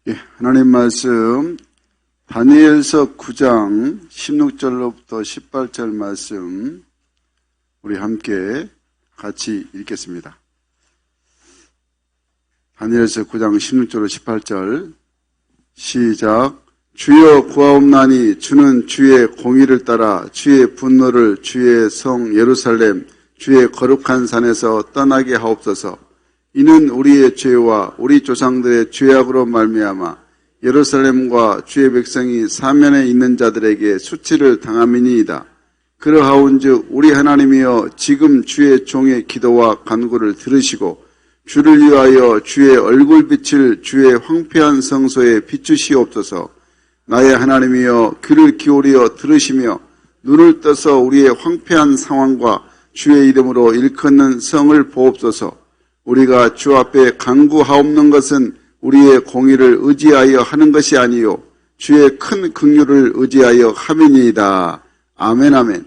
예, 하나님 말씀 다니엘서 9장 16절로부터 18절 말씀 우리 함께 같이 읽겠습니다. 다니엘서 9장 16절로 18절 시작. 주여 구하옵나니 주는 주의 공의를 따라 주의 분노를 주의 성 예루살렘 주의 거룩한 산에서 떠나게 하옵소서. 이는 우리의 죄와 우리 조상들의 죄악으로 말미암아 예루살렘과 주의 백성이 사면에 있는 자들에게 수치를 당함이니이다. 그러하온즉 우리 하나님이여 지금 주의 종의 기도와 간구를 들으시고 주를 위하여 주의 얼굴빛을 주의 황폐한 성소에 비추시옵소서. 나의 하나님이여 귀를 기울여 들으시며 눈을 떠서 우리의 황폐한 상황과 주의 이름으로 일컫는 성을 보옵소서. 우리가 주 앞에 간구하옵는 것은 우리의 공의를 의지하여 하는 것이 아니요 주의 큰 긍휼을 의지하여 함이니이다. 아멘 아멘.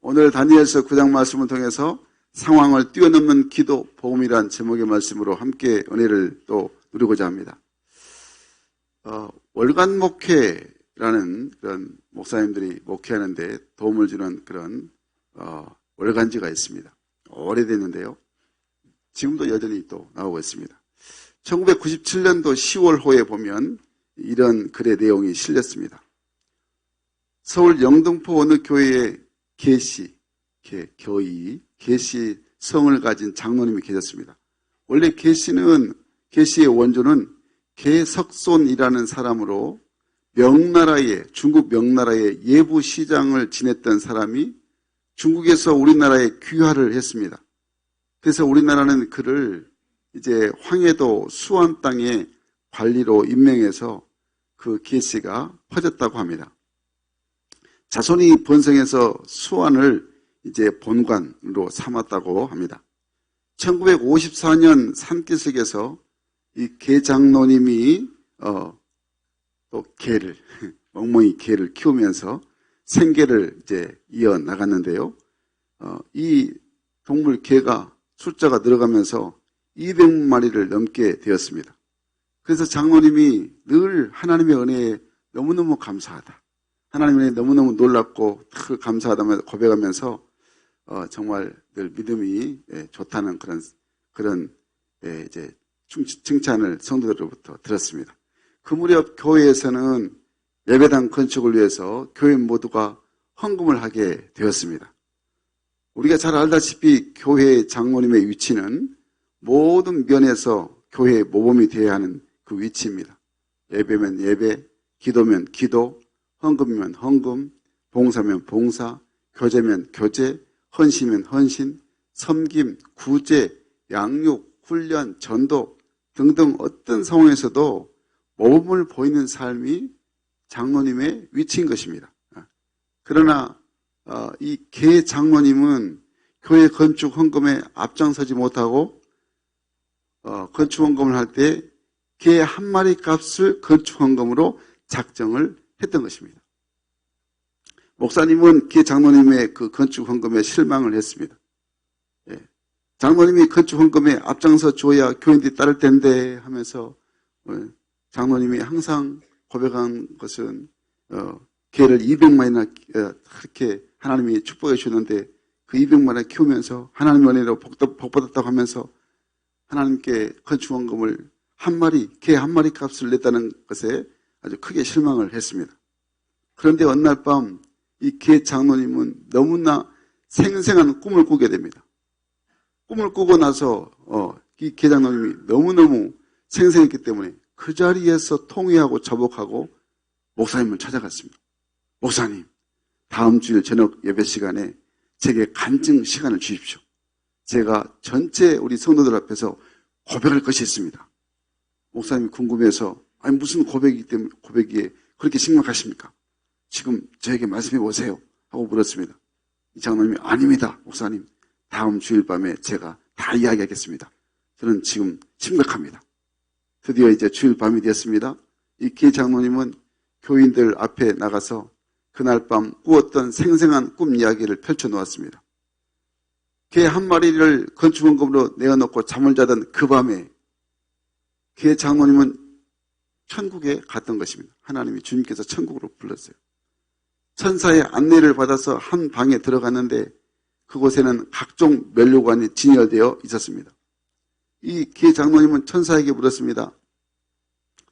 오늘 다니엘서 9장 말씀을 통해서 상황을 뛰어넘는 기도, 복음이란 제목의 말씀으로 함께 은혜를 또 누리고자 합니다. 월간 목회라는 그런 목사님들이 목회하는데 도움을 주는 그런 월간지가 있습니다. 오래됐는데요. 지금도 여전히 또 나오고 있습니다. 1997년도 10월호에 보면 이런 글의 내용이 실렸습니다. 서울 영등포 어느 교회에 계시 성을 가진 장로님이 계셨습니다. 원래 계시의 원조는 계석손이라는 사람으로 중국 명나라의 예부시장을 지냈던 사람이 중국에서 우리나라에 귀화를 했습니다. 그래서 우리나라는 그를 이제 황해도 수안 땅에 관리로 임명해서 그 계시가 퍼졌다고 합니다. 자손이 번성해서 수안을 이제 본관으로 삼았다고 합니다. 1954년 산기슭에서 이 계장로님이 또 멍멍이 개를 키우면서 생계를 이제 이어 나갔는데요. 이 동물 개가 숫자가 늘어가면서 200마리를 넘게 되었습니다. 그래서 장로님이 늘 하나님의 은혜에 너무너무 감사하다. 하나님의 은혜에 너무너무 놀랍고 감사하다며 고백하면서 정말 늘 믿음이 좋다는 그런 이제 칭찬을 성도들로부터 들었습니다. 그 무렵 교회에서는 예배당 건축을 위해서 교회 모두가 헌금을 하게 되었습니다. 우리가 잘 알다시피 교회의 장로님의 위치는 모든 면에서 교회의 모범이 되어야 하는 그 위치입니다. 예배면 예배, 기도면 기도, 헌금이면 헌금, 봉사면 봉사, 교제면 교제, 헌신이면 헌신, 섬김, 구제, 양육, 훈련, 전도 등등 어떤 상황에서도 모범을 보이는 삶이 장로님의 위치인 것입니다. 그러나 이 개 장로님은 교회 건축 헌금에 앞장서지 못하고 건축 헌금을 할 때 개 한 마리 값을 건축 헌금으로 작정을 했던 것입니다. 목사님은 개 장로님의 그 건축 헌금에 실망을 했습니다. 장로님이 건축 헌금에 앞장서 줘야 교인들이 따를 텐데 하면서 장로님이 항상 고백한 것은 개를 200마리나 그렇게 하나님이 축복해 주는데 그 200마리 키우면서 하나님의 은혜로 복받았다고 하면서 하나님께 건축원금을 개 한 마리 값을 냈다는 것에 아주 크게 실망을 했습니다. 그런데 어느 날 밤 이 개 장로님은 너무나 생생한 꿈을 꾸게 됩니다. 꿈을 꾸고 나서 이 개 장로님이 너무너무 생생했기 때문에 그 자리에서 통회하고 자복하고 목사님을 찾아갔습니다. 목사님, 다음 주일 저녁 예배 시간에 제게 간증 시간을 주십시오. 제가 전체 우리 성도들 앞에서 고백할 것이 있습니다. 목사님이 궁금해서 무슨 고백이에 그렇게 심각하십니까? 지금 저에게 말씀해 보세요 하고 물었습니다. 이 장로님이 아닙니다 목사님, 다음 주일 밤에 제가 다 이야기하겠습니다. 저는 지금 심각합니다. 드디어 이제 주일 밤이 되었습니다. 이 개 장로님은 교인들 앞에 나가서 그날 밤 꾸었던 생생한 꿈 이야기를 펼쳐놓았습니다. 개 한 마리를 건축원금으로 내어놓고 잠을 자던 그 밤에 개 장로님은 천국에 갔던 것입니다. 하나님이 주님께서 천국으로 불렀어요. 천사의 안내를 받아서 한 방에 들어갔는데 그곳에는 각종 면류관이 진열되어 있었습니다. 이 기회 장로님은 천사에게 물었습니다.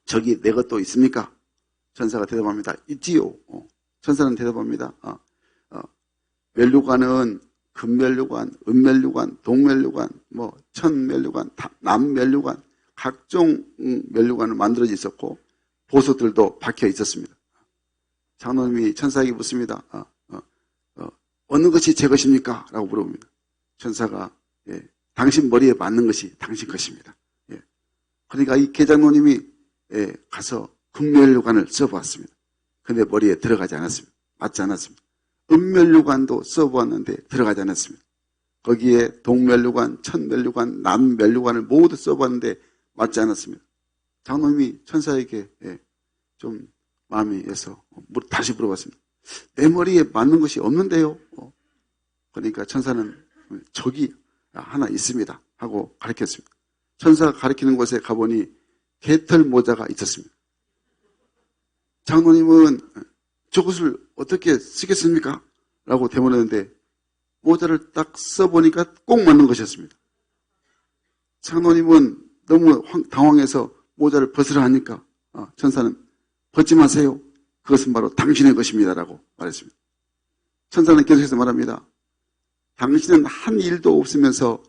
저기 내 것도 있습니까? 천사가 대답합니다. 있지요. 천사는 대답합니다. 면류관은 금면류관, 은면류관, 동면류관, 천면류관, 남면류관, 각종 면류관을 만들어져 있었고 보석들도 박혀 있었습니다. 장로님이 천사에게 묻습니다. 어느 것이 제 것입니까? 라고 물어봅니다. 천사가 당신 머리에 맞는 것이 당신 것입니다. 그러니까 이 계장로님이 가서 금면류관을 써보았습니다. 근데 머리에 들어가지 않았습니다. 맞지 않았습니다. 은면류관도 써보았는데 들어가지 않았습니다. 거기에 동면류관, 천면류관, 남면류관을 모두 써봤는데 맞지 않았습니다. 장로님이 천사에게 좀 마음이 해서 다시 물어봤습니다. 내 머리에 맞는 것이 없는데요. 그러니까 천사는 저기 하나 있습니다 하고 가르쳤습니다. 천사가 가르치는 곳에 가보니 개털 모자가 있었습니다. 장로님은 저것을 어떻게 쓰겠습니까? 라고 대문했는데 모자를 딱 써보니까 꼭 맞는 것이었습니다. 장로님은 너무 당황해서 모자를 벗으라 하니까 천사는 벗지 마세요. 그것은 바로 당신의 것입니다 라고 말했습니다. 천사는 계속해서 말합니다. 당신은 한 일도 없으면서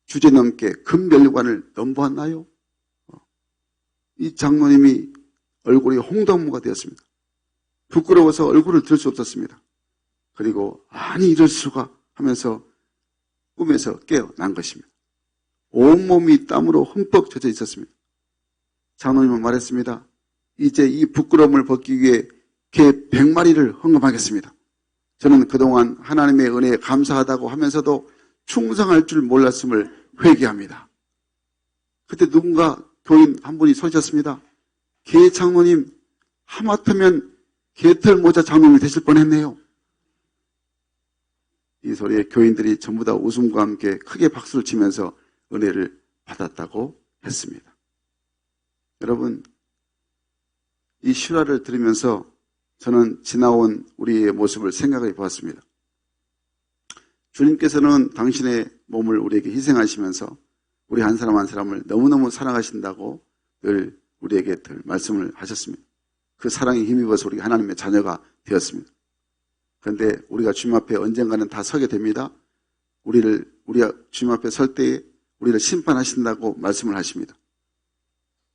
주제넘게 금면류관을 넘보았나요? 이 장로님이 얼굴이 홍당무가 되었습니다. 부끄러워서 얼굴을 들 수 없었습니다. 그리고 아니 이럴 수가 하면서 꿈에서 깨어난 것입니다. 온몸이 땀으로 흠뻑 젖어 있었습니다. 장로님은 말했습니다. 이제 이 부끄러움을 벗기 위해 개 100마리를 헌금하겠습니다. 저는 그동안 하나님의 은혜에 감사하다고 하면서도 충성할 줄 몰랐음을 회개합니다. 그때 누군가 교인 한 분이 소리쳤습니다. 개 장로님 하마터면 개털 모자 장로님이 되실 뻔했네요. 이 소리에 교인들이 전부 다 웃음과 함께 크게 박수를 치면서 은혜를 받았다고 했습니다. 여러분, 이 실화를 들으면서 저는 지나온 우리의 모습을 생각해 보았습니다. 주님께서는 당신의 몸을 우리에게 희생하시면서 우리 한 사람 한 사람을 너무너무 사랑하신다고 늘 우리에게 늘 말씀을 하셨습니다. 그 사랑에 힘입어서 우리가 하나님의 자녀가 되었습니다. 그런데 우리가 주님 앞에 언젠가는 다 서게 됩니다. 우리가 주님 앞에 설 때에 우리를 심판하신다고 말씀을 하십니다.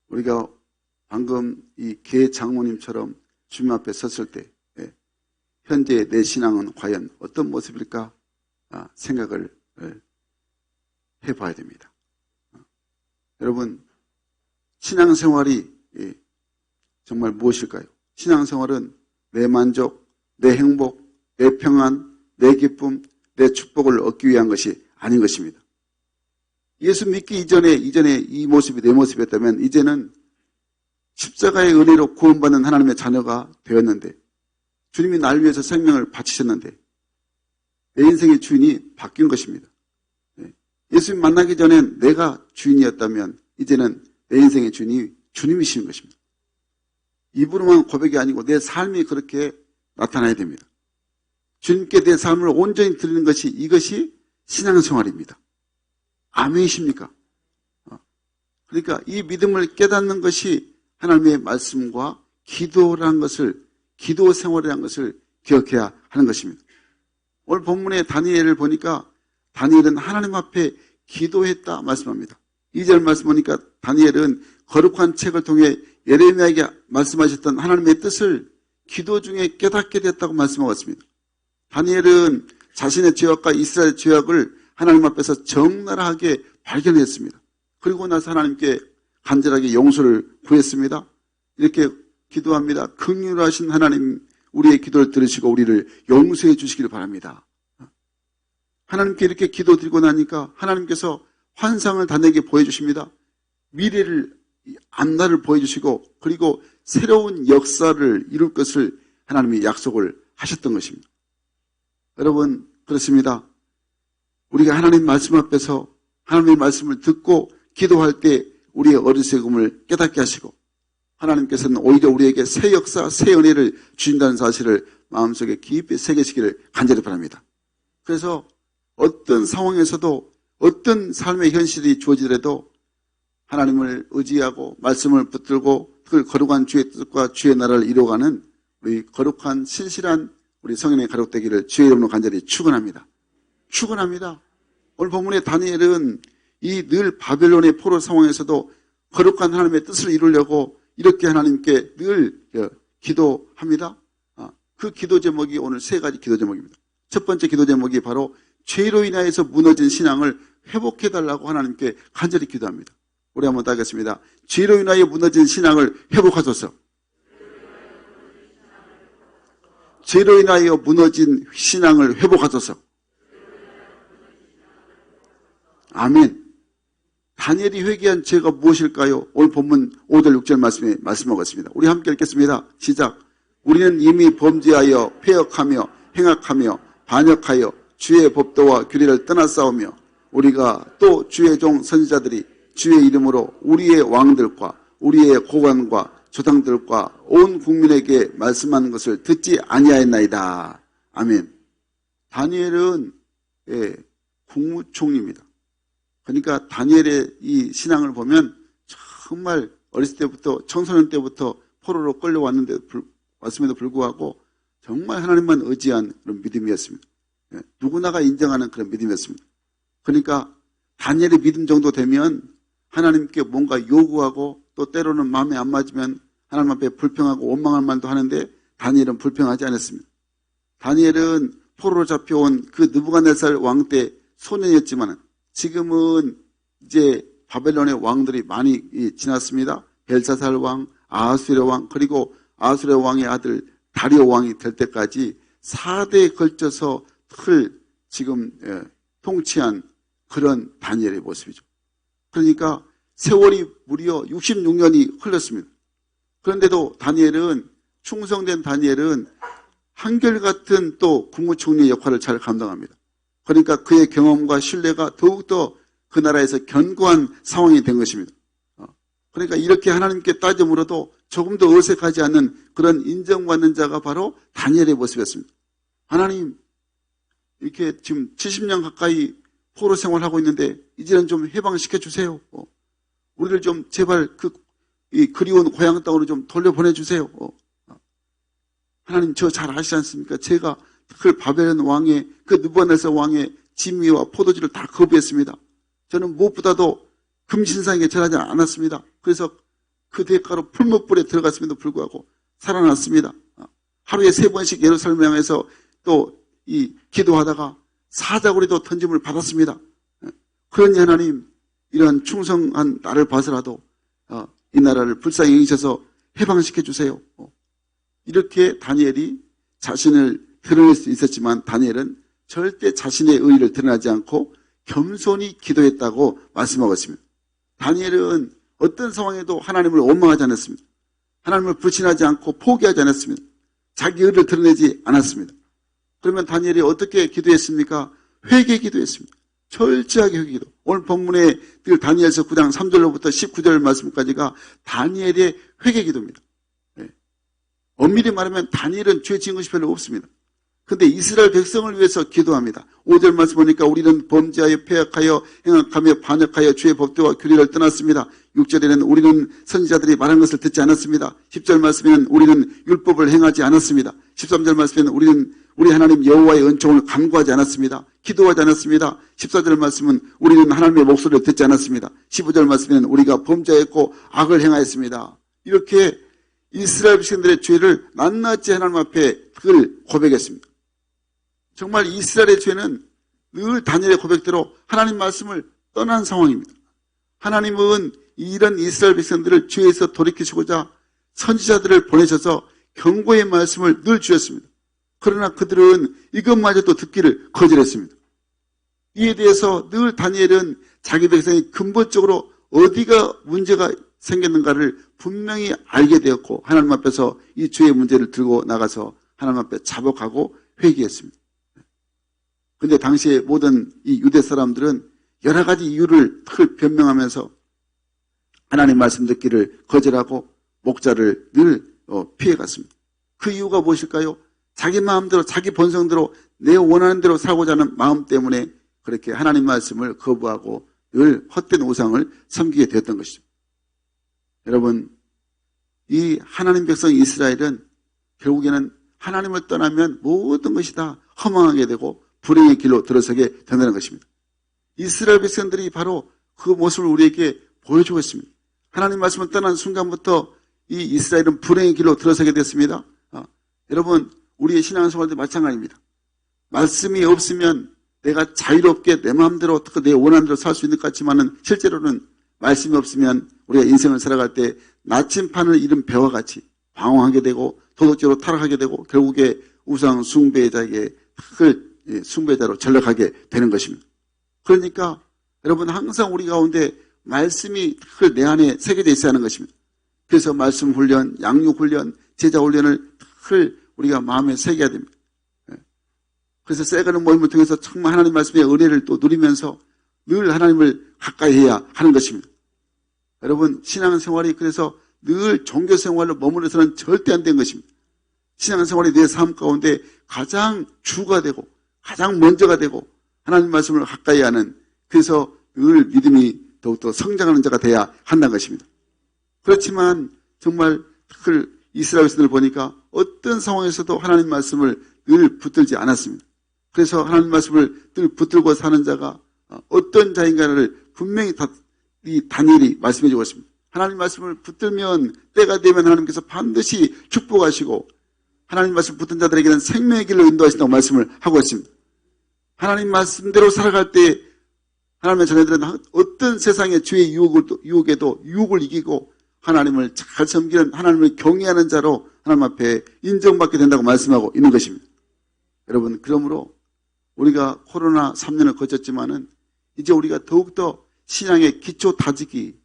우리가 방금 이 개 장모님처럼 주님 앞에 섰을 때 현재 내 신앙은 과연 어떤 모습일까 생각을 해봐야 됩니다. 여러분, 신앙생활이 정말 무엇일까요? 신앙생활은 내 만족, 내 행복, 내 평안, 내 기쁨, 내 축복을 얻기 위한 것이 아닌 것입니다. 예수 믿기 이전에 이 모습이 내 모습이었다면 이제는 십자가의 은혜로 구원받는 하나님의 자녀가 되었는데 주님이 날 위해서 생명을 바치셨는데 내 인생의 주인이 바뀐 것입니다. 예수님 만나기 전엔 내가 주인이었다면 이제는 내 인생의 주인이 주님이신 것입니다. 입으로만 고백이 아니고 내 삶이 그렇게 나타나야 됩니다. 주님께 내 삶을 온전히 드리는 것이 이것이 신앙생활입니다. 아멘이십니까? 그러니까 이 믿음을 깨닫는 것이 하나님의 말씀과 기도라는 것을, 기도 생활이라는 것을 기억해야 하는 것입니다. 오늘 본문의 다니엘을 보니까 다니엘은 하나님 앞에 기도했다 말씀합니다. 2절 말씀 보니까 다니엘은 거룩한 책을 통해 예레미야에게 말씀하셨던 하나님의 뜻을 기도 중에 깨닫게 됐다고 말씀하고 있습니다. 다니엘은 자신의 죄악과 이스라엘의 죄악을 하나님 앞에서 적나라하게 발견했습니다. 그리고 나서 하나님께 간절하게 용서를 구했습니다. 이렇게 기도합니다. 긍휼하신 하나님, 우리의 기도를 들으시고 우리를 용서해 주시기를 바랍니다. 하나님께 이렇게 기도드리고 나니까 하나님께서 환상을 다내게 보여주십니다. 미래를, 앞날을 보여주시고 그리고 새로운 역사를 이룰 것을 하나님이 약속을 하셨던 것입니다. 여러분, 그렇습니다. 우리가 하나님 말씀 앞에서 하나님의 말씀을 듣고 기도할 때 우리의 어리석음을 깨닫게 하시고 하나님께서는 오히려 우리에게 새 역사, 새 은혜를 주신다는 사실을 마음속에 깊이 새기시기를 간절히 바랍니다. 그래서 어떤 상황에서도 어떤 삶의 현실이 주어지더라도 하나님을 의지하고 말씀을 붙들고 그 거룩한 주의 뜻과 주의 나라를 이루어가는 우리 거룩한 신실한 우리 성인의 가족되기를 주의 이름으로 간절히 축원합니다. 축원합니다. 오늘 본문의 다니엘은 이 늘 바벨론의 포로 상황에서도 거룩한 하나님의 뜻을 이루려고 이렇게 하나님께 늘 기도합니다. 그 기도 제목이 오늘 세 가지 기도 제목입니다. 첫 번째 기도 제목이 바로 죄로 인하여서 무너진 신앙을 회복해달라고 하나님께 간절히 기도합니다. 우리 한번 따겠습니다. 죄로 인하여 무너진 신앙을 회복하소서. 죄로 인하여 무너진 신앙을 회복하소서. 아멘. 다니엘이 회개한 죄가 무엇일까요? 오늘 본문 5절 6절 말씀에 말씀하겠습니다. 우리 함께 읽겠습니다. 시작. 우리는 이미 범죄하여 폐역하며 행악하며 반역하여 주의 법도와 규례를 떠나싸우며 우리가 또 주의 종 선지자들이 주의 이름으로 우리의 왕들과 우리의 고관과 조상들과 온 국민에게 말씀하는 것을 듣지 아니하였나이다. 아멘. 다니엘은 국무총리입니다. 그러니까 다니엘의 이 신앙을 보면 정말 어렸을 때부터 청소년 때부터 포로로 왔음에도 불구하고 정말 하나님만 의지한 그런 믿음이었습니다. 누구나가 인정하는 그런 믿음이었습니다. 그러니까 다니엘의 믿음 정도 되면 하나님께 뭔가 요구하고 또 때로는 마음에 안 맞으면 하나님 앞에 불평하고 원망할 말도 하는데 다니엘은 불평하지 않았습니다. 다니엘은 포로로 잡혀온 그 느부갓네살 왕 때 소년이었지만 지금은 이제 바벨론의 왕들이 많이 지났습니다. 벨사살 왕, 아하수에로 왕, 그리고 아하수에로 왕의 아들 다리오 왕이 될 때까지 4대에 걸쳐서 지금 통치한 그런 다니엘의 모습이죠. 그러니까 세월이 무려 66년이 흘렀습니다. 그런데도 충성된 다니엘은 한결같은 또 국무총리 역할을 잘 감당합니다. 그러니까 그의 경험과 신뢰가 더욱더 그 나라에서 견고한 상황이 된 것입니다. 그러니까 이렇게 하나님께 따져 물어도 조금 더 어색하지 않는 그런 인정받는 자가 바로 다니엘의 모습이었습니다. 하나님, 이렇게 지금 70년 가까이 포로 생활하고 있는데 이제는 좀 해방시켜 주세요. 우리를 좀 제발 이 그리운 고향 땅으로 좀 돌려보내주세요. 하나님 저 잘 아시지 않습니까? 제가 그 바벨론 왕의 그 느부갓네살 왕의 진미와 포도주를 다 거부했습니다. 저는 무엇보다도 금신상에게 절하지 않았습니다. 그래서 그 대가로 풀무불에 들어갔음에도 불구하고 살아났습니다. 하루에 3번씩 예루살렘을 향해서 또 기도하다가 사자구리도 던짐을 받았습니다. 그러니 하나님 이러한 충성한 나를 봐서라도 이 나라를 불쌍히 여기셔서 해방시켜 주세요. 이렇게 다니엘이 자신을 드러낼 수 있었지만 다니엘은 절대 자신의 의의를 드러나지 않고 겸손히 기도했다고 말씀하고 있습니다. 다니엘은 어떤 상황에도 하나님을 원망하지 않았습니다. 하나님을 불신하지 않고 포기하지 않았습니다. 자기 의의를 드러내지 않았습니다. 그러면 다니엘이 어떻게 기도했습니까? 회개 기도했습니다. 철저하게 회개기도. 오늘 본문에 다니엘서 9장 3절로부터 19절 말씀까지가 다니엘의 회개기도입니다. 엄밀히 말하면 다니엘은 죄 지은 것이 별로 없습니다. 그런데 이스라엘 백성을 위해서 기도합니다. 5절 말씀 보니까 우리는 범죄하여 폐역하여 행악하며 반역하여 주의 법도와 규례를 떠났습니다. 6절에는 우리는 선지자들이 말한 것을 듣지 않았습니다. 10절 말씀에는 우리는 율법을 행하지 않았습니다. 13절 말씀에는 우리 하나님 여호와의 은총을 간구하지 않았습니다. 기도하지 않았습니다. 14절 말씀은 우리는 하나님의 목소리를 듣지 않았습니다. 15절 말씀에는 우리가 범죄했고 악을 행하였습니다. 이렇게 이스라엘 백성들의 죄를 낱낱이 하나님 앞에 그걸 고백했습니다. 정말 이스라엘의 죄는 늘 다니엘의 고백대로 하나님 말씀을 떠난 상황입니다. 하나님은 이런 이스라엘 백성들을 죄에서 돌이키시고자 선지자들을 보내셔서 경고의 말씀을 늘 주셨습니다. 그러나 그들은 이것마저도 듣기를 거절했습니다. 이에 대해서 늘 다니엘은 자기 백성이 근본적으로 어디가 문제가 생겼는가를 분명히 알게 되었고 하나님 앞에서 이 죄의 문제를 들고 나가서 하나님 앞에 자복하고 회개했습니다. 그런데 당시에 모든 이 유대 사람들은 여러 가지 이유를 변명하면서 하나님 말씀 듣기를 거절하고 목자를 늘 피해갔습니다. 그 이유가 무엇일까요? 자기 마음대로 자기 본성대로 내 원하는 대로 살고자 하는 마음 때문에 그렇게 하나님 말씀을 거부하고 늘 헛된 우상을 섬기게 되었던 것이죠. 여러분, 이 하나님 백성 이스라엘은 결국에는 하나님을 떠나면 모든 것이 다 허망하게 되고 불행의 길로 들어서게 된다는 것입니다. 이스라엘 백성들이 바로 그 모습을 우리에게 보여주고 있습니다. 하나님 말씀을 떠난 순간부터 이 이스라엘은 불행의 길로 들어서게 됐습니다. 여러분, 우리의 신앙생활도 마찬가지입니다. 말씀이 없으면 내가 자유롭게 내 마음대로 내 원하는 대로 살 수 있는 것 같지만은 실제로는 말씀이 없으면 우리가 인생을 살아갈 때 나침판을 잃은 배와 같이 방황하게 되고 도덕적으로 타락하게 되고 결국에 우상 숭배자에게 숭배자로 전락하게 되는 것입니다. 그러니까 여러분 항상 우리 가운데 말씀이 내 안에 새겨져 있어야 하는 것입니다. 그래서 말씀 훈련, 양육 훈련, 제자 훈련을 우리가 마음에 새겨야 됩니다. 그래서 새가는 모임을 통해서 정말 하나님 말씀의 은혜를 또 누리면서 늘 하나님을 가까이 해야 하는 것입니다. 여러분, 신앙생활이 그래서 늘 종교생활로 머무르서는 절대 안 된 것입니다. 신앙생활이 내 삶 가운데 가장 주가 되고 가장 먼저가 되고 하나님 말씀을 가까이 하는, 그래서 늘 믿음이 더욱더 성장하는 자가 돼야 한다는 것입니다. 그렇지만 정말 이스라엘 백성을 보니까 어떤 상황에서도 하나님 말씀을 늘 붙들지 않았습니다. 그래서 하나님 말씀을 늘 붙들고 사는 자가 어떤 자인가를 분명히 이 다니엘이 말씀해 주고 있습니다. 하나님 말씀을 붙들면 때가 되면 하나님께서 반드시 축복하시고 하나님 말씀 붙든 자들에게는 생명의 길로 인도하신다고 말씀을 하고 있습니다. 하나님 말씀대로 살아갈 때 하나님의 자녀들은 어떤 세상의 죄의 유혹에도 유혹을 이기고 하나님을 잘 섬기는, 하나님을 경외하는 자로 하나님 앞에 인정받게 된다고 말씀하고 있는 것입니다. 여러분, 그러므로 우리가 코로나 3년을 거쳤지만은 이제 우리가 더욱더 신앙의 기초 다지기,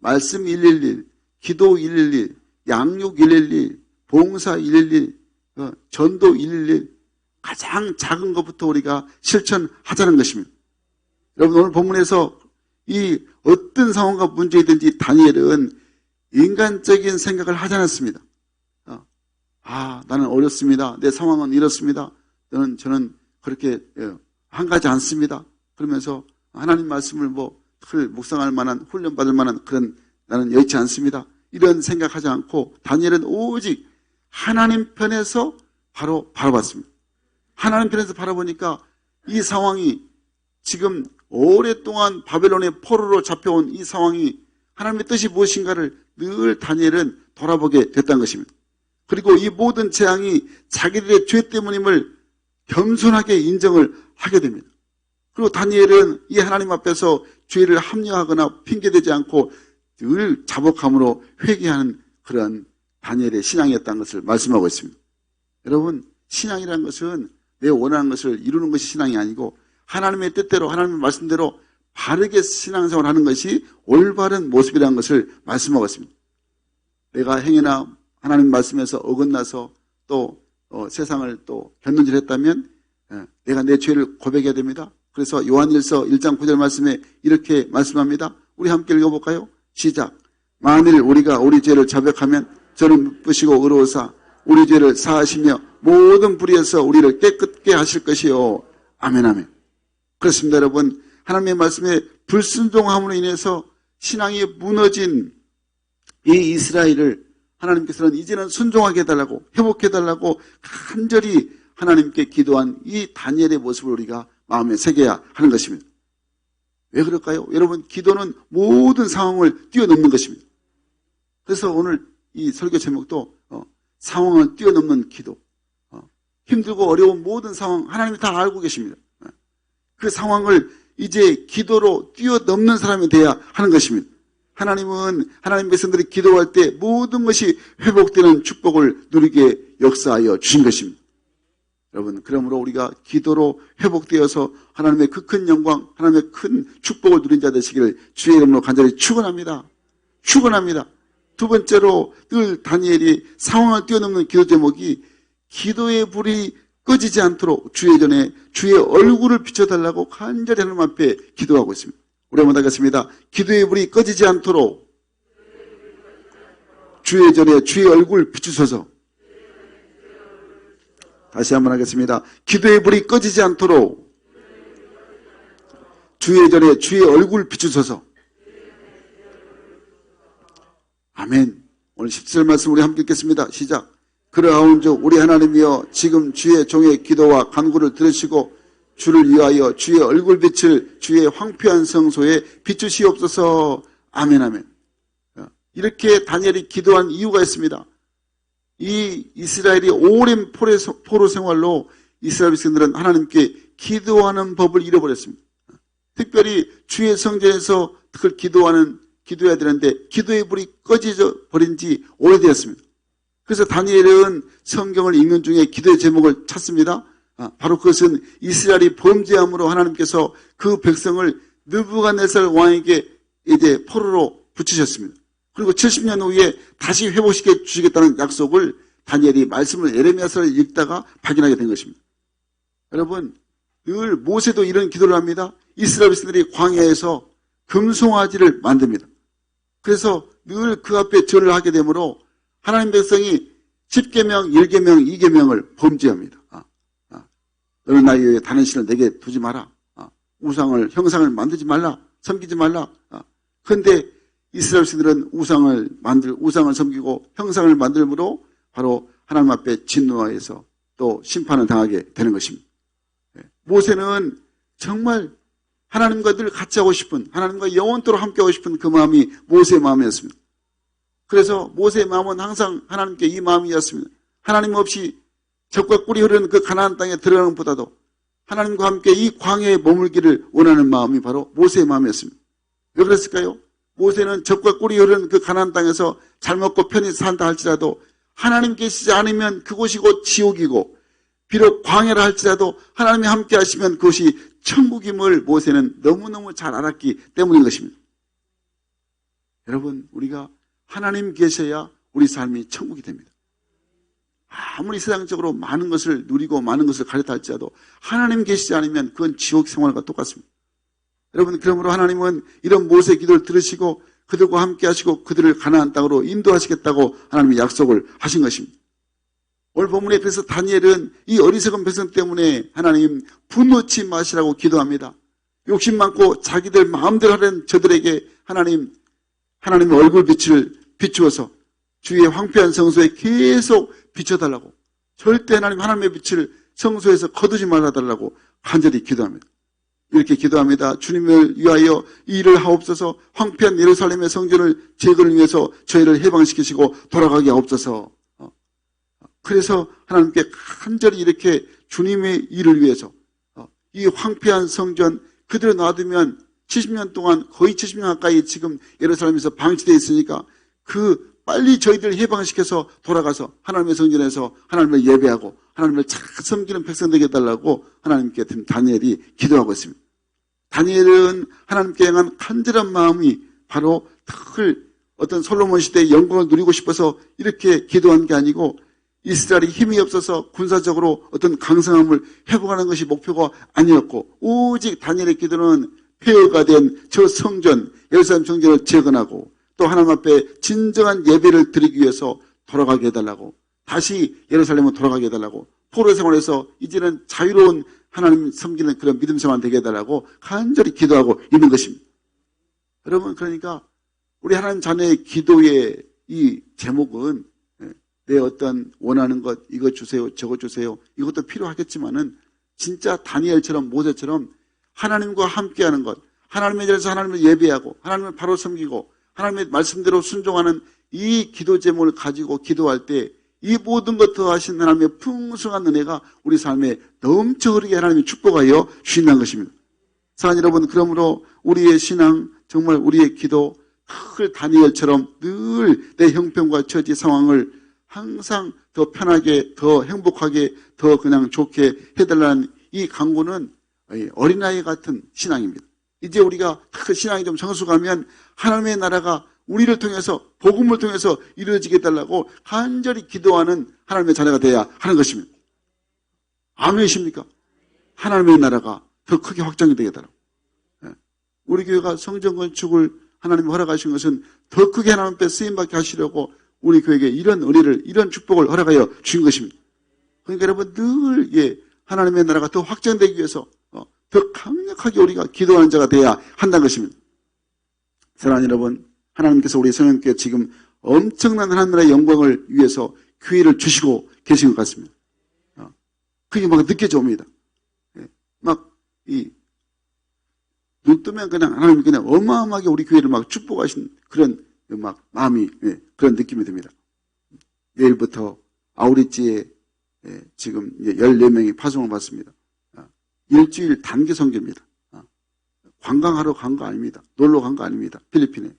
말씀 111, 기도 111, 양육 111, 봉사 111, 전도 111, 가장 작은 것부터 우리가 실천하자는 것입니다. 여러분, 오늘 본문에서 이 어떤 상황과 문제이든지 다니엘은 인간적인 생각을 하지 않았습니다. 나는 어렵습니다. 내 상황은 이렇습니다. 저는 그렇게 한가지 않습니다. 그러면서 하나님 말씀을 묵상할 만한, 훈련받을 만한 그런 나는 여의치 않습니다. 이런 생각하지 않고 다니엘은 오직 하나님 편에서 바로 바라봤습니다. 하나님 편에서 바라보니까 이 상황이 지금 오랫동안 바벨론의 포로로 잡혀온 이 상황이 하나님의 뜻이 무엇인가를 늘 다니엘은 돌아보게 됐다는 것입니다. 그리고 이 모든 재앙이 자기들의 죄 때문임을 겸손하게 인정을 하게 됩니다. 그리고 다니엘은 이 하나님 앞에서 죄를 합리화하거나 핑계대지 않고 늘 자복함으로 회개하는 그런 다니엘의 신앙이었다는 것을 말씀하고 있습니다. 여러분, 신앙이라는 것은 내 원하는 것을 이루는 것이 신앙이 아니고 하나님의 뜻대로, 하나님의 말씀대로 바르게 신앙생활을 하는 것이 올바른 모습이라는 것을 말씀하고 있습니다. 내가 행여나 하나님 말씀에서 어긋나서 또 세상을 또 견눈질했다면 내가 내 죄를 고백해야 됩니다. 그래서 요한일서 1장 9절 말씀에 이렇게 말씀합니다. 우리 함께 읽어볼까요? 시작. 만일 우리가 우리 죄를 자백하면 저는 미쁘시고 의로우사 우리 죄를 사하시며 모든 불의에서 우리를 깨끗게 하실 것이요. 아멘, 아멘. 그렇습니다, 여러분. 하나님의 말씀에 불순종함으로 인해서 신앙이 무너진 이 이스라엘을 하나님께서는 이제는 순종하게 해달라고, 회복해달라고 간절히 하나님께 기도한 이 다니엘의 모습을 우리가 마음에 새겨야 하는 것입니다. 왜 그럴까요? 여러분, 기도는 모든 상황을 뛰어넘는 것입니다. 그래서 오늘 이 설교 제목도 상황을 뛰어넘는 기도. 힘들고 어려운 모든 상황 하나님이 다 알고 계십니다. 그 상황을 이제 기도로 뛰어넘는 사람이 돼야 하는 것입니다. 하나님은 하나님 백성들이 기도할 때 모든 것이 회복되는 축복을 누리게 역사하여 주신 것입니다. 여러분, 그러므로 우리가 기도로 회복되어서 하나님의 그 큰 영광, 하나님의 큰 축복을 누린 자 되시기를 주의 이름으로 간절히 축원합니다. 축원합니다. 두 번째로 늘 다니엘이 상황을 뛰어넘는 기도 제목이 기도의 불이 꺼지지 않도록 주의 전에 주의 얼굴을 비춰달라고 간절히 하나님 앞에 기도하고 있습니다. 우리 한번 하겠습니다. 기도의 불이 꺼지지 않도록 주의 전에 주의 얼굴 비추소서. 다시 한번 하겠습니다. 기도의 불이 꺼지지 않도록 주의 전에 주의 얼굴 비추소서. 아멘. 오늘 17절 말씀 우리 함께 읽겠습니다. 시작. 그러하온즉 우리 하나님이여 지금 주의 종의 기도와 간구를 들으시고 주를 위하여 주의 얼굴빛을 주의 황폐한 성소에 비추시옵소서. 아멘 아멘. 이렇게 다니엘이 기도한 이유가 있습니다. 이 이스라엘이 오랜 포로 생활로 이스라엘 백성들은 하나님께 기도하는 법을 잃어버렸습니다. 특별히 주의 성전에서 그걸 기도해야 되는데 기도의 불이 꺼져 버린 지 오래되었습니다. 그래서 다니엘은 성경을 읽는 중에 기도의 제목을 찾습니다. 바로 그것은 이스라엘이 범죄함으로 하나님께서 그 백성을 느부갓네살 왕에게 이제 포로로 붙이셨습니다. 그리고 70년 후에 다시 회복시켜 주시겠다는 약속을 다니엘이 말씀을 에레미야서를 읽다가 발견하게 된 것입니다. 여러분, 늘 모세도 이런 기도를 합니다. 이스라엘 백성들이 광야에서 금송아지를 만듭니다. 그래서 늘 그 앞에 절을 하게 되므로 하나님 백성이 10계명, 1계명, 2계명을 범죄합니다. 너는 나의 위에 다른 신을 내게 두지 마라. 형상을 만들지 말라. 섬기지 말라. 그런데 이스라엘 백성들은 우상을 섬기고 형상을 만들므로 바로 하나님 앞에 진노하여서 또 심판을 당하게 되는 것입니다. 모세는 정말 하나님과 늘 같이 하고 싶은, 하나님과 영원토록 함께 하고 싶은 그 마음이 모세의 마음이었습니다. 그래서 모세의 마음은 항상 하나님께 이 마음이었습니다. 하나님 없이 적과 꿀이 흐르는 그 가나안 땅에 들어가는 것보다도 하나님과 함께 이 광야에 머물기를 원하는 마음이 바로 모세의 마음이었습니다. 왜 그랬을까요? 모세는 적과 꿀이 흐르는 그 가나안 땅에서 잘 먹고 편히 산다 할지라도 하나님 계시지 않으면 그곳이 곧 지옥이고 비록 광야라 할지라도 하나님이 함께 하시면 그것이 천국임을 모세는 너무너무 잘 알았기 때문인 것입니다. 여러분, 우리가 하나님 계셔야 우리 삶이 천국이 됩니다. 아무리 세상적으로 많은 것을 누리고 많은 것을 가렸다 할지라도 하나님 계시지 않으면 그건 지옥 생활과 똑같습니다. 여러분, 그러므로 하나님은 이런 모세의 기도를 들으시고 그들과 함께 하시고 그들을 가나안 땅으로 인도하시겠다고 하나님이 약속을 하신 것입니다. 오늘 본문에 그래서 다니엘은 이 어리석은 백성 때문에 하나님 분노치 마시라고 기도합니다. 욕심 많고 자기들 마음대로 하려는 저들에게 하나님의 얼굴빛을 비추어서 주의 황폐한 성소에 계속 비춰달라고, 절대 하나님의 빛을 성소에서 거두지 말아달라고 간절히 기도합니다. 이렇게 기도합니다. 주님을 위하여 이 일을 하옵소서. 황폐한 예루살렘의 성전을 재건을 위해서 저희를 해방시키시고 돌아가게 하옵소서. 그래서 하나님께 간절히 이렇게 주님의 일을 위해서 이 황폐한 성전 그대로 놔두면 70년 동안 거의 70년 가까이 지금 예루살렘에서 방치되어 있으니까 그 빨리 저희들 해방시켜서 돌아가서 하나님의 성전에서 하나님을 예배하고 하나님을 잘 섬기는 백성 되게 해달라고 하나님께 다니엘이 기도하고 있습니다. 다니엘은 하나님께 향한 간절한 마음이 바로 특을 어떤 솔로몬 시대의 영광을 누리고 싶어서 이렇게 기도한 게 아니고 이스라엘이 힘이 없어서 군사적으로 어떤 강성함을 회복하는 것이 목표가 아니었고 오직 다니엘의 기도는 폐허가 된 저 성전, 예루살렘 성전을 재건하고 또 하나님 앞에 진정한 예배를 드리기 위해서 돌아가게 해달라고, 다시 예루살렘으로 돌아가게 해달라고, 포로 생활에서 이제는 자유로운 하나님 섬기는 그런 믿음 생활 되게 해달라고 간절히 기도하고 있는 것입니다. 여러분, 그러니까 우리 하나님 자녀의 기도의 이 제목은 내 어떤 원하는 것, 이것 주세요, 저것 주세요, 이것도 필요하겠지만은 진짜 다니엘처럼 모세처럼 하나님과 함께하는 것, 하나님의 자리에서 하나님을 예배하고 하나님을 바로 섬기고 하나님의 말씀대로 순종하는 이 기도 제목을 가지고 기도할 때 이 모든 것 더하신 하나님의 풍성한 은혜가 우리 삶에 넘쳐 흐르게 하나님이 축복하여 주신다는 것입니다. 사랑하는 여러분, 그러므로 우리의 신앙, 정말 우리의 기도, 늘 다니엘처럼 늘 내 형편과 처지 상황을 항상 더 편하게, 더 행복하게, 더 그냥 좋게 해달라는 이 간구는 어린아이 같은 신앙입니다. 이제 우리가 그 신앙이 좀 성숙하면 하나님의 나라가 우리를 통해서, 복음을 통해서 이루어지게 해달라고 간절히 기도하는 하나님의 자녀가 되어야 하는 것입니다. 아멘이십니까? 하나님의 나라가 더 크게 확장이 되게 해달라고. 우리 교회가 성전 건축을 하나님이 허락하신 것은 더 크게 하나님 앞에 쓰임받게 하시려고 우리 교회에게 이런 은혜를, 이런 축복을 허락하여 주신 것입니다. 그러니까 여러분 늘 하나님의 나라가 더 확장되기 위해서 더 강력하게 우리가 기도하는 자가 되어야 한다는 것입니다. 사랑하는 여러분, 하나님께서 우리 성령께 지금 엄청난 하나님 나라의 영광을 위해서 기회를 주시고 계신 것 같습니다. 그게 막 느껴져 옵니다. 눈 뜨면 그냥 하나님이 그냥 어마어마하게 우리 교회를 막 축복하신 그런 막 마음이, 그런 느낌이 듭니다. 내일부터 아우리지에 지금 14명이 파송을 받습니다. 일주일 단기 선교입니다. 관광하러 간 거 아닙니다. 놀러 간 거 아닙니다. 필리핀에.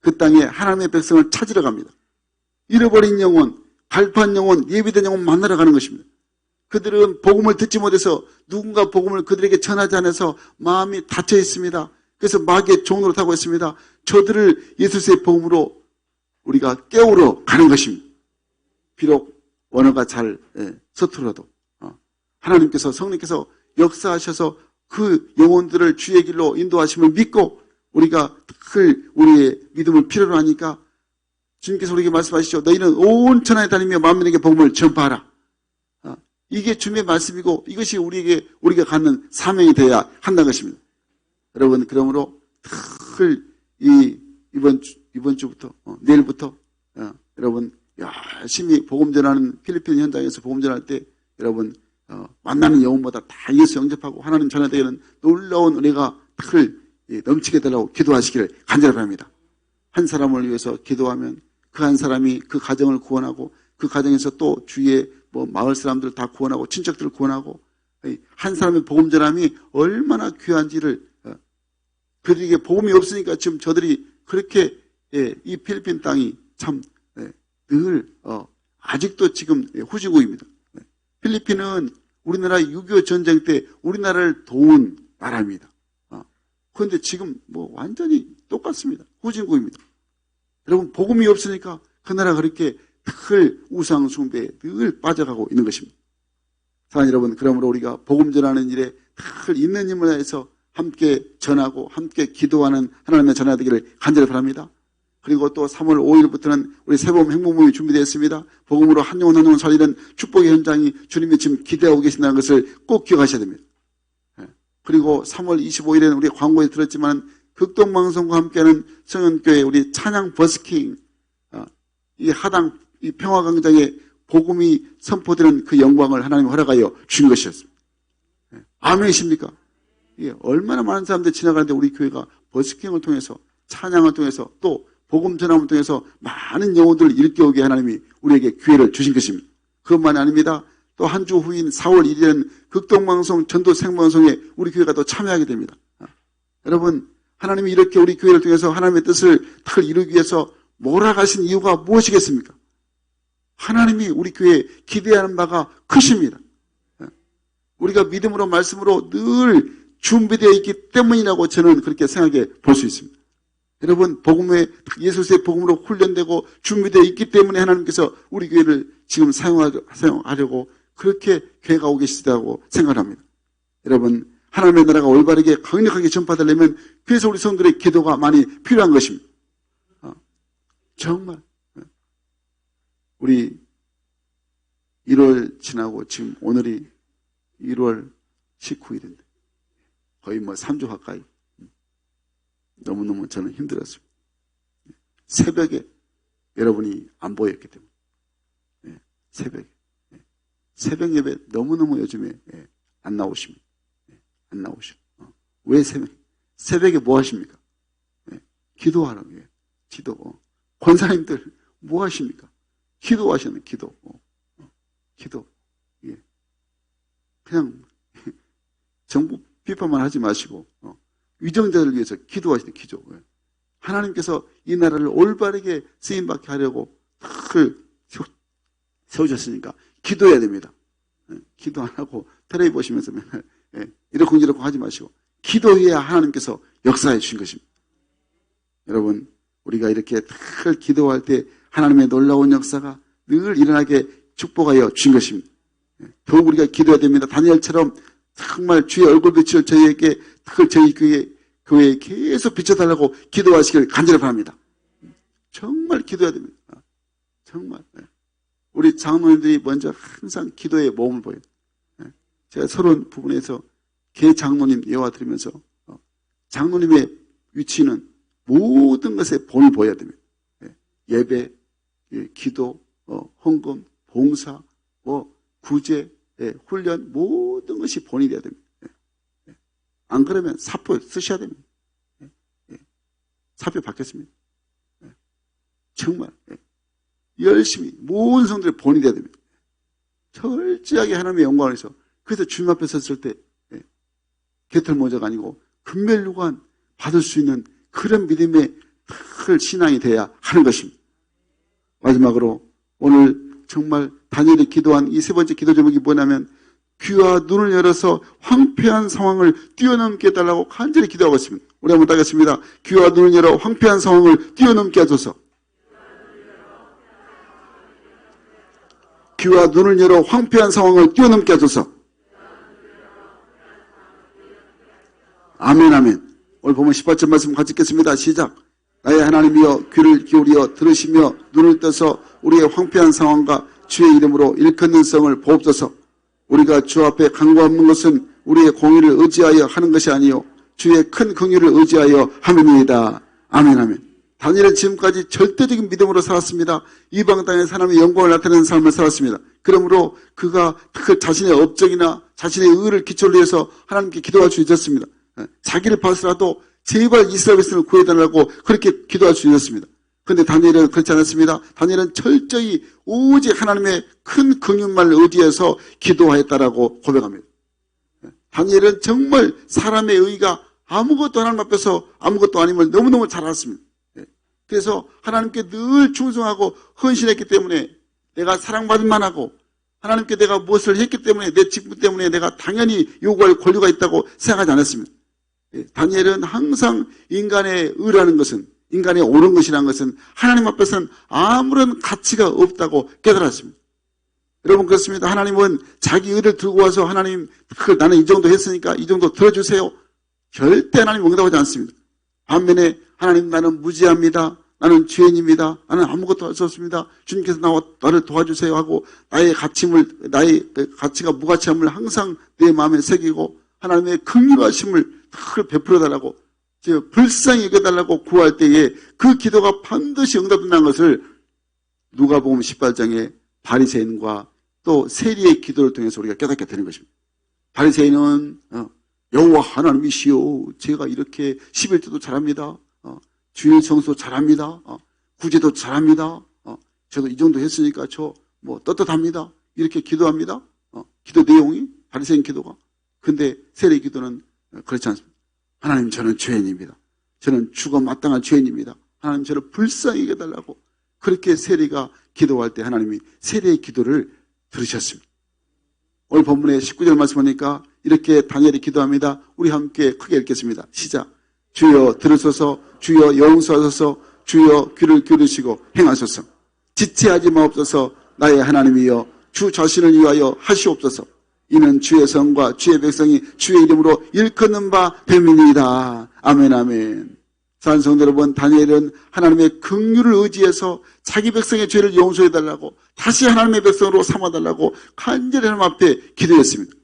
그 땅에 하나님의 백성을 찾으러 갑니다. 잃어버린 영혼, 갈파한 영혼, 예비된 영혼 만나러 가는 것입니다. 그들은 복음을 듣지 못해서 누군가 복음을 그들에게 전하지 않아서 마음이 닫혀 있습니다. 그래서 마귀의 종으로 타고 있습니다. 저들을 예수의 복음으로 우리가 깨우러 가는 것입니다. 비록 언어가 잘 서툴어도 하나님께서, 성령께서 역사하셔서 그 영혼들을 주의 길로 인도하심을 믿고 우리가 우리의 믿음을 필요로 하니까 주님께서 우리에게 말씀하시죠. 너희는 온 천하에 다니며 만민에게 복음을 전파하라. 이게 주님의 말씀이고 이것이 우리가 갖는 사명이 되어야 한다는 것입니다. 여러분, 그러므로 이번 주부터, 내일부터, 여러분, 열심히 복음 전하는 필리핀 현장에서 복음 전할 때 여러분, 만나는 영혼보다 다 예수 영접하고 하나님 전하되는 놀라운 은혜가 넘치게 달라고 기도하시기를 간절히 바랍니다. 한 사람을 위해서 기도하면 그 한 사람이 그 가정을 구원하고 그 가정에서 또 주위에 마을 사람들 다 구원하고 친척들을 구원하고 한 사람의 복음 전함이 얼마나 귀한지를 그들에게 복음이 없으니까 지금 저들이 그렇게 이 필리핀 땅이 참 늘 아직도 지금 후진국입니다. 필리핀은 우리나라 6.25 전쟁 때 우리나라를 도운 나라입니다. 그런데 지금 완전히 똑같습니다. 후진국입니다. 여러분, 복음이 없으니까 그 나라가 그렇게 늘 우상 숭배에 늘 빠져가고 있는 것입니다. 사랑하는 여러분, 그러므로 우리가 복음 전하는 일에 늘 있는 힘을 다해서 함께 전하고 함께 기도하는 하나님의 전화 되기를 간절히 바랍니다. 그리고 또 3월 5일부터는 우리 새봄 행복모임이 준비되어 있습니다. 복음으로 한 영혼 한 영혼 살리는 축복의 현장이 주님이 지금 기대하고 계신다는 것을 꼭 기억하셔야 됩니다. 그리고 3월 25일에는 우리 광고에 들었지만 극동방송과 함께하는 성현교회 우리 찬양 버스킹, 이 하당, 이 평화광장에 복음이 선포되는 그 영광을 하나님이 허락하여 주신 것이었습니다. 아멘이십니까? 얼마나 많은 사람들이 지나가는데 우리 교회가 버스킹을 통해서, 찬양을 통해서, 또 복음 전함을 통해서 많은 영혼들을 일깨우게 하나님이 우리에게 기회를 주신 것입니다. 그것만이 아닙니다. 또 한 주 후인 4월 1일에는 극동방송 전도 생방송에 우리 교회가 또 참여하게 됩니다. 여러분, 하나님이 이렇게 우리 교회를 통해서 하나님의 뜻을 탁 이루기 위해서 몰아가신 이유가 무엇이겠습니까? 하나님이 우리 교회에 기대하는 바가 크십니다. 우리가 믿음으로 말씀으로 늘 준비되어 있기 때문이라고 저는 그렇게 생각해 볼 수 있습니다. 여러분, 복음에 예수의 복음으로 훈련되고 준비되어 있기 때문에 하나님께서 우리 교회를 지금 사용하려고 그렇게 교회가 오고 계시다고 생각합니다. 여러분, 하나님의 나라가 올바르게 강력하게 전파되려면 그래서 우리 성도들의 기도가 많이 필요한 것입니다. 정말 우리 1월 지나고 지금 오늘이 1월 19일인데 거의 3주 가까이 너무너무 저는 힘들었습니다. 새벽에 여러분이 안 보였기 때문에 새벽 예배 너무너무 요즘에 안 나오십니다. 안 나오시고 왜 새벽에 뭐 하십니까? 기도하라고 해요. 기도. 권사님들 뭐 하십니까? 기도하시는 기도. 기도. 그냥 정부 비판만 하지 마시고 위정자를 위해서 기도하시는 기도. 하나님께서 이 나라를 올바르게 쓰임받게 하려고 세우셨으니까 기도해야 됩니다. 기도 안 하고 텔레비 보시면서 맨날 이렇고 저렇고 하지 마시고 기도해야 하나님께서 역사해 주신 것입니다. 여러분, 우리가 이렇게 늘 기도할 때 하나님의 놀라운 역사가 늘 일어나게 축복하여 주신 것입니다. 더욱 우리가 기도해야 됩니다. 다니엘처럼 정말 주의 얼굴빛을 저희에게 저희 교회에 계속 비춰달라고 기도하시길 간절히 바랍니다. 정말 기도해야 됩니다. 정말 우리 장로님들이 먼저 항상 기도에 몸을 보여요. 제가 서론 부분에서 개 장로님 예화 드리면서 장로님의 위치는 모든 것에 본을 보여야 됩니다. 예배, 기도, 헌금, 봉사, 구제, 훈련 모든 것이 본이 돼야 됩니다. 안 그러면 사표 쓰셔야 됩니다. 사표 받겠습니다. 정말 열심히 모든 성들의 본이 돼야 됩니다. 철저하게 하나님의 영광을 위해서. 그래서 주님 앞에 섰을 때 개털모자가 아니고 금멸류관 받을 수 있는 그런 믿음의 큰 신앙이 돼야 하는 것입니다. 마지막으로 오늘 정말 다니엘이 기도한 이 세 번째 기도 제목이 뭐냐면 귀와 눈을 열어서 황폐한 상황을 뛰어넘게 해달라고 간절히 기도하고 있습니다. 우리 한번 따겠습니다. 귀와 눈을 열어 황폐한 상황을 뛰어넘게 하소서. 귀와 눈을 열어 황폐한 상황을 뛰어넘게 하소서. 아멘, 아멘. 오늘 보면 18절 말씀 같이 읽겠습니다. 시작. 나의 하나님이여 귀를 기울여 들으시며 눈을 떠서 우리의 황폐한 상황과 주의 이름으로 일컫는 성을 보옵소서. 우리가 주 앞에 간구하는 것은 우리의 공의를 의지하여 하는 것이 아니요 주의 큰 긍휼을 의지하여 함이니이다. 아멘, 아멘. 다니엘은 지금까지 절대적인 믿음으로 살았습니다. 이방 땅에서 하나님의 영광을 나타내는 삶을 살았습니다. 그러므로 그가 그 자신의 업적이나 자신의 의를 기초로 해서 하나님께 기도할 수 있었습니다. 자기를 봐서라도 제발 이스라엘 백성을 구해달라고 그렇게 기도할 수 있었습니다. 그런데 다니엘은 그렇지 않았습니다. 다니엘은 철저히 오직 하나님의 큰 긍휼만을 의지해서 기도하였다라고 고백합니다. 다니엘은 정말 사람의 의가 아무것도 하나님 앞에서 아무것도 아님을 너무너무 잘 알았습니다. 그래서 하나님께 늘 충성하고 헌신했기 때문에 내가 사랑받을 만하고 하나님께 내가 무엇을 했기 때문에 내 직분 때문에 내가 당연히 요구할 권리가 있다고 생각하지 않았습니다. 다니엘은 항상 인간의 의라는 것은 인간의 옳은 것이라는 것은 하나님 앞에서는 아무런 가치가 없다고 깨달았습니다. 여러분 그렇습니다. 하나님은 자기 의를 들고 와서 하나님 나는 이 정도 했으니까 이 정도 들어주세요. 절대 하나님 응답하지 않습니다. 반면에 하나님 나는 무지합니다. 나는 죄인입니다. 나는 아무것도 할 수 없습니다. 주님께서 나를 도와주세요 하고 나의 가치가 무가치함을 항상 내 마음에 새기고 하나님의 긍휼하심을 베풀어달라고 불쌍히 여겨달라고 구할 때에 그 기도가 반드시 응답된다는 것을 누가복음 18장에 바리새인과 또 세리의 기도를 통해서 우리가 깨닫게 되는 것입니다. 바리새인은 여호와 하나님이시오. 제가 이렇게 11조도 잘합니다. 주일 성수 잘합니다. 구제도 잘합니다. 저도 이 정도 했으니까 저 떳떳합니다. 이렇게 기도합니다. 기도 내용이 바리새인 기도가. 근데 세리 기도는 그렇지 않습니다. 하나님 저는 죄인입니다. 저는 죽어 마땅한 죄인입니다. 하나님 저를 불쌍히 여겨달라고 그렇게 세리가 기도할 때 하나님이 세리의 기도를 들으셨습니다. 오늘 본문의 19절 말씀 보니까 이렇게 다니엘이 기도합니다. 우리 함께 크게 읽겠습니다. 시작. 주여 들으소서. 주여 용서하소서. 주여 귀를 기울이시고 행하소서. 지체하지 마옵소서. 나의 하나님이여 주 자신을 위하여 하시옵소서. 이는 주의 성과 주의 백성이 주의 이름으로 일컫는 바 됨이니이다. 아멘, 아멘. 사랑하는 성도 여러분, 다니엘은 하나님의 긍휼을 의지해서 자기 백성의 죄를 용서해달라고 다시 하나님의 백성으로 삼아달라고 간절히 하나님 앞에 기도했습니다.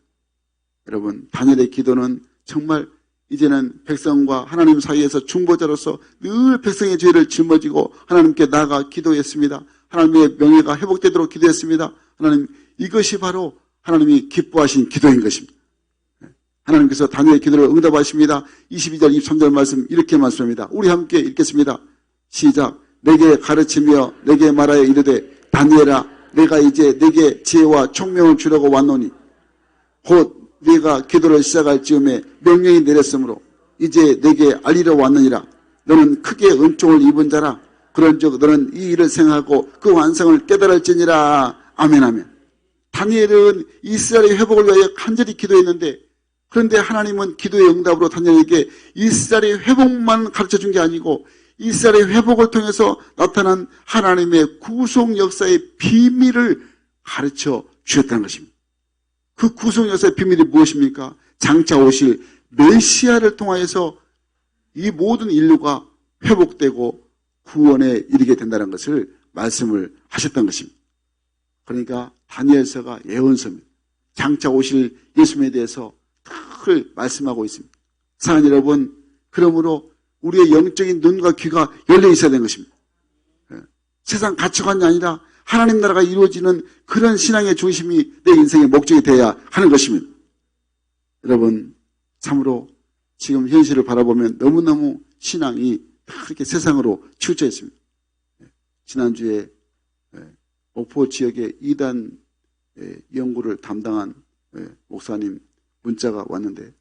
여러분, 다니엘의 기도는 정말 이제는 백성과 하나님 사이에서 중보자로서 늘 백성의 죄를 짊어지고 하나님께 나아가 기도했습니다. 하나님의 명예가 회복되도록 기도했습니다. 하나님, 이것이 바로 하나님이 기뻐하신 기도인 것입니다. 하나님께서 다니엘의 기도를 응답하십니다. 22절, 23절 말씀 이렇게 말씀합니다. 우리 함께 읽겠습니다. 시작. 내게 가르치며 내게 말하여 이르되 다니엘아 내가 이제 내게 지혜와 총명을 주려고 왔노니 곧 네가 기도를 시작할 즈음에 명령이 내렸으므로 이제 내게 알리러 왔느니라. 너는 크게 은총을 입은 자라. 그런즉 너는 이 일을 생각하고 그 완성을 깨달을지니라. 아멘, 아멘. 다니엘은 이스라엘의 회복을 위하여 간절히 기도했는데 그런데 하나님은 기도의 응답으로 다니엘에게 이스라엘의 회복만 가르쳐준 게 아니고 이스라엘의 회복을 통해서 나타난 하나님의 구속 역사의 비밀을 가르쳐 주셨다는 것입니다. 그 구속 역사의 비밀이 무엇입니까? 장차 오실 메시아를 통하여서 이 모든 인류가 회복되고 구원에 이르게 된다는 것을 말씀을 하셨던 것입니다. 그러니까 다니엘서가 예언서입니다. 장차 오실 예수님에 대해서 늘 말씀하고 있습니다. 사랑하는 여러분, 그러므로 우리의 영적인 눈과 귀가 열려 있어야 되는 것입니다. 세상 가치관이 아니라 하나님 나라가 이루어지는 그런 신앙의 중심이 내 인생의 목적이 되어야 하는 것입니다. 여러분, 참으로 지금 현실을 바라보면 너무너무 신앙이 그렇게 세상으로 치우쳐 있습니다. 지난주에 목포 지역의 이단 연구를 담당한 목사님 문자가 왔는데,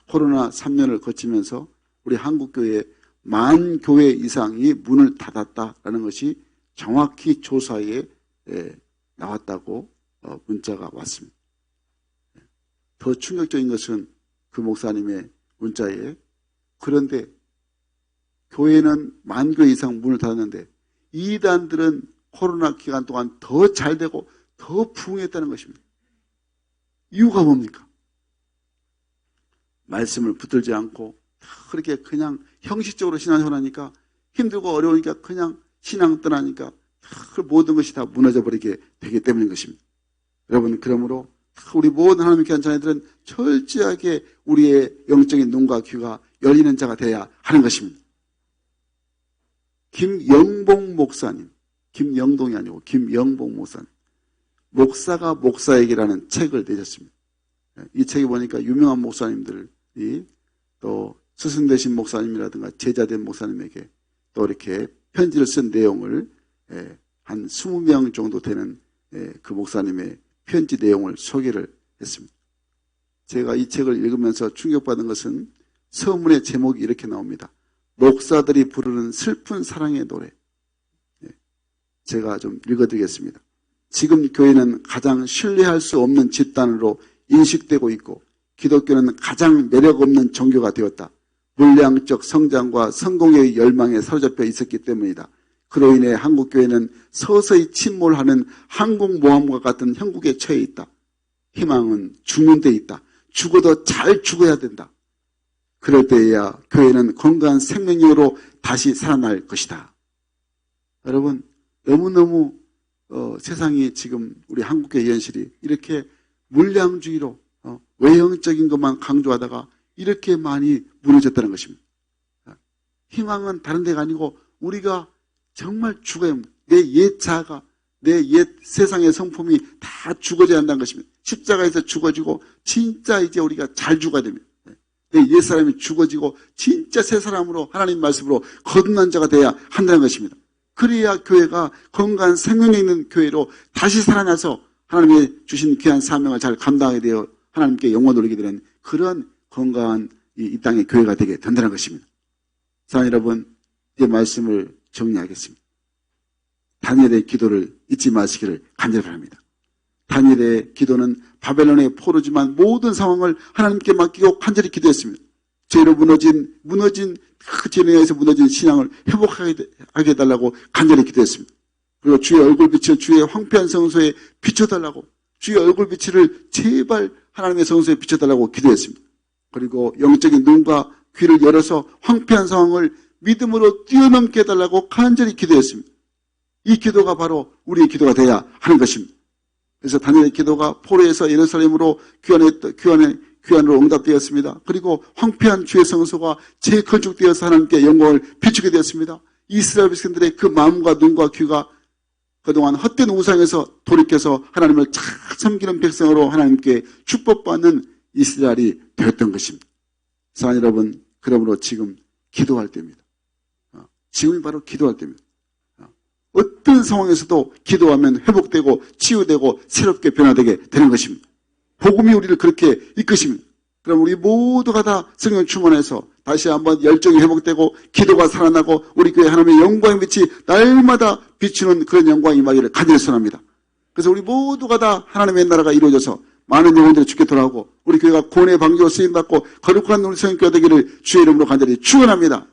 코로나 3년을 거치면서 우리 한국교회 10,000교회 이상이 문을 닫았다라는 것이 정확히 조사에 나왔다고 문자가 왔습니다. 더 충격적인 것은 그 목사님의 문자에, 그런데 교회는 10,000교회 이상 문을 닫았는데 이단들은 코로나 기간 동안 더 잘되고 더 부흥했다는 것입니다. 이유가 뭡니까? 말씀을 붙들지 않고 그렇게 그냥 형식적으로 신앙생활 하니까, 힘들고 어려우니까 그냥 신앙 떠나니까 그 모든 것이 다 무너져 버리게 되기 때문인 것입니다. 여러분, 그러므로 우리 모든 하나님의 귀한 자녀들은 철저하게 우리의 영적인 눈과 귀가 열리는 자가 되어야 하는 것입니다. 김영봉 목사님, 김영동이 아니고 김영봉 목사님, 목사가 목사에게라는 책을 내셨습니다. 이 책에 보니까 유명한 목사님들이 또 스승 되신 목사님이라든가 제자된 목사님에게 또 이렇게 편지를 쓴 내용을 한 20명 정도 되는 그 목사님의 편지 내용을 소개를 했습니다. 제가 이 책을 읽으면서 충격받은 것은 서문의 제목이 이렇게 나옵니다. 목사들이 부르는 슬픈 사랑의 노래. 제가 좀 읽어드리겠습니다. 지금 교회는 가장 신뢰할 수 없는 집단으로 인식되고 있고 기독교는 가장 매력 없는 종교가 되었다. 물량적 성장과 성공의 열망에 사로잡혀 있었기 때문이다. 그로 인해 한국교회는 서서히 침몰하는 항공모함과 같은 형국에 처해 있다. 희망은 죽는 데 있다. 죽어도 잘 죽어야 된다. 그럴 때에야 교회는 건강한 생명력으로 다시 살아날 것이다. 여러분, 너무너무 세상이 지금 우리 한국의 현실이 이렇게 물량주의로 외형적인 것만 강조하다가 이렇게 많이 무너졌다는 것입니다. 희망은 다른 데가 아니고 우리가 정말 죽어야 합니다. 내 옛 자아가, 내 옛 세상의 성품이 다 죽어져야 한다는 것입니다. 십자가에서 죽어지고 진짜 이제 우리가 잘 죽어야 됩니다. 내 옛사람이 죽어지고 진짜 새 사람으로 하나님 말씀으로 거듭난 자가 돼야 한다는 것입니다. 그래야 교회가 건강한 생명력 있는 교회로 다시 살아나서 하나님의 주신 귀한 사명을 잘 감당하게 되어 하나님께 영광을 돌리게 되는 그런 건강한 이 땅의 교회가 되게 된다는 것입니다. 사랑하는 여러분, 이 말씀을 정리하겠습니다. 다니엘의 기도를 잊지 마시기를 간절히 바랍니다. 다니엘의 기도는 바벨론의 포로지만 모든 상황을 하나님께 맡기고 간절히 기도했습니다. 죄로 무너진 그 죄에 의해서 무너진 신앙을 회복하게 해달라고 간절히 기도했습니다. 그리고 주의 얼굴빛을 주의 황폐한 성소에 비춰달라고, 주의 얼굴빛을 제발 하나님의 성소에 비춰달라고 기도했습니다. 그리고 영적인 눈과 귀를 열어서 황폐한 상황을 믿음으로 뛰어넘게 해달라고 간절히 기도했습니다. 이 기도가 바로 우리의 기도가 되어야 하는 것입니다. 그래서 다니엘의 기도가 포로에서 예루살렘으로 귀환으로 응답되었습니다. 그리고 황폐한 주의 성소가 재건축되어서 하나님께 영광을 비추게 되었습니다. 이스라엘 백성들의 그 마음과 눈과 귀가 그동안 헛된 우상에서 돌이켜서 하나님을 잘 섬기는 백성으로 하나님께 축복받는 이스라엘이 되었던 것입니다. 사랑하는 여러분, 그러므로 지금 기도할 때입니다. 지금이 바로 기도할 때입니다. 어떤 상황에서도 기도하면 회복되고 치유되고 새롭게 변화되게 되는 것입니다. 복음이 우리를 그렇게 이끄십니다. 그럼 우리 모두가 다 성령 충만해서 다시 한번 열정이 회복되고 기도가 살아나고 우리 교회 하나님의 영광의 빛이 날마다 비추는 그런 영광이 임하기를 간절히 소원합니다. 그래서 우리 모두가 다 하나님의 나라가 이루어져서 많은 영혼들이 주께 돌아오고 우리 교회가 구원의 방주로 쓰임받고 거룩한 우리 성령교회 되기를 주의 이름으로 간절히 축원합니다.